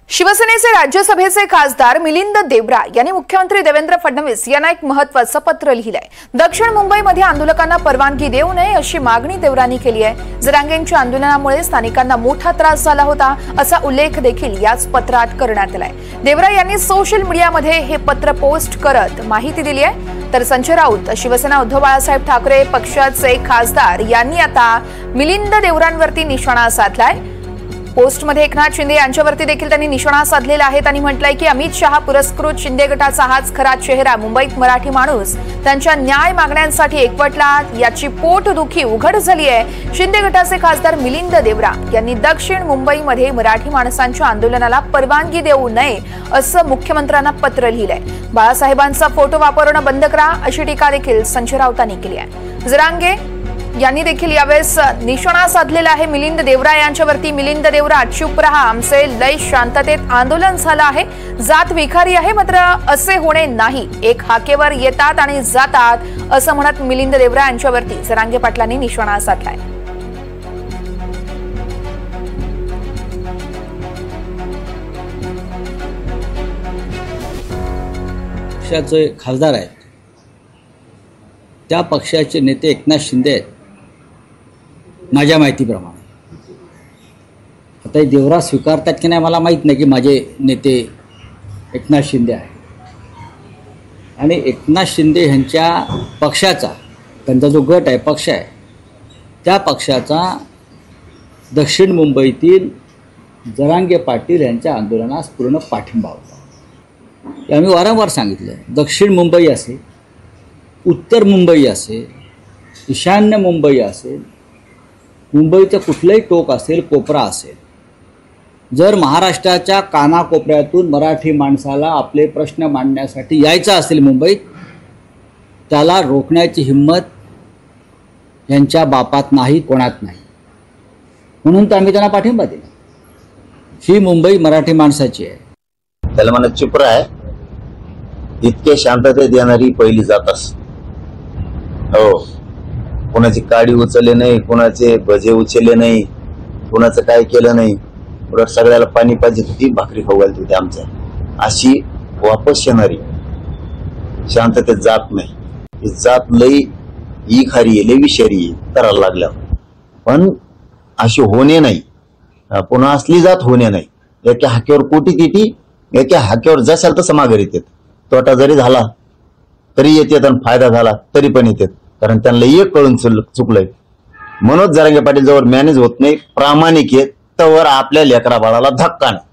शिवसेनेचे राज्यसभेचे खासदार मिलिंद देवरा यांनी मुख्यमंत्री देवेंद्र फडणवीस यांना एक महत्त्वाचं पत्र लिहिलंय। दक्षिण मुंबईमध्ये आंदोलकांना परवानगी देऊ नये अशी मागणी देवरांनी केली आहे। जरांगेंच्या आंदोलनामुळे स्थानिकांना मोठा त्रास झाला होता असा उल्लेख देखील याच पत्रात करण्यात आलाय। देवरा यांनी सोशल मीडियामध्ये हे पत्र पोस्ट करत माहिती दिली आहे। तर संजय राऊत शिवसेना उद्धव बाळासाहेब ठाकरे पक्षाचे खासदार यांनी आता मिलिंद देवरांवरती निशाणा साधलाय। पोस्टमध्ये एकनाथ शिंदे यांच्यावरती देखील त्यांनी निशाणा साधलेला आहे। त्यांनी म्हटलंय की अमित शहा पुरस्कृत शिंदे गटाचा हाच खरा चेहरा, मुंबईत मराठी माणूस त्यांच्या न्याय मागण्यांसाठी एकवटला, याची पोटदुखी उघड झाली आहे। शिंदे गटाचे खासदार मिलिंद देवरा यांनी दक्षिण मुंबईमध्ये मराठी माणसांच्या आंदोलनाला परवानगी देऊ नये असं मुख्यमंत्र्यांना पत्र लिहिलंय। बाळासाहेबांचा फोटो वापरणं बंद करा अशी टीका देखील संजय राऊतांनी केली आहे। जरांगे यांनी देखील यावेळेस निशाणा साधलेला आहे मिलिंद देवरा यांच्यावरती। मिलिंद देवरा, चुप रहा, आमचे लय शांततेत आंदोलन झालं आहे, जात विखारी आहे, मात्र असे होणे नाही, एक हाकेवर येतात आणि जातात असं म्हणत मिलिंद देवरा यांच्यावरती जरांगे पाटलांनी निशाणा साधलाय। पक्षाचे खासदार आहेत, त्या पक्षाचे नेते एकनाथ शिंदे आहेत माझ्या माहितीप्रमाणे। आता हे देवरा स्वीकारतात की नाही मला माहीत नाही की माझे नेते एकनाथ शिंदे आहे। आणि एकनाथ शिंदे यांच्या पक्षाचा, त्यांचा जो गट आहे, पक्ष आहे, त्या पक्षाचा दक्षिण मुंबईतील जरांगे पाटील यांच्या आंदोलनास पूर्ण पाठिंबा होता। हे आम्ही वारंवार सांगितलं आहे। दक्षिण मुंबई असेल, उत्तर मुंबई असेल, ईशान्य मुंबई असेल, मुंबईचं कुठलंही टोक असेल, कोपरा असेल, जर महाराष्ट्राच्या कानाकोपऱ्यातून मराठी माणसाला आपले प्रश्न मांडण्यासाठी यायचं असेल मुंबईत, त्याला रोखण्याची हिंमत यांच्या बापात नाही, कोणात नाही। म्हणून तर आम्ही त्यांना पाठिंबा दिला। ही मुंबई मराठी माणसाची आहे। त्याला म्हणा चुप राहा, इतके शांततेत येणारी पहिली जातच। हो, कोणाची काडी उचलले नाही, कोणाचे भजे उचलले नाही, कोणाचं काय केलं नाही, उलट सगळ्याला पाणी पाहिजे होती, भाकरी खाऊ घालत होती आमच्या। अशी वापस येणारी शांततेत जात नाही। ही जात लई ई खारी आहे, लई विषारी आहे करायला लागल्यावर। पण अशी होणे नाही, पुन्हा असली जात होणे नाही। एका हाकेवर कोटी तिटी, एका हाकेवर जसाल तसं माघार येतात। तोटा जरी झाला तरी येतात आणि फायदा झाला तरी पण येतात, कारण त्यांना एक कळून चुकलंय। मनोज जरांगे पाटील जवळ मॅनेज होत नाही, प्रामाणिक आहे, तवर आपल्या लेकरा बाळाला धक्का नाही।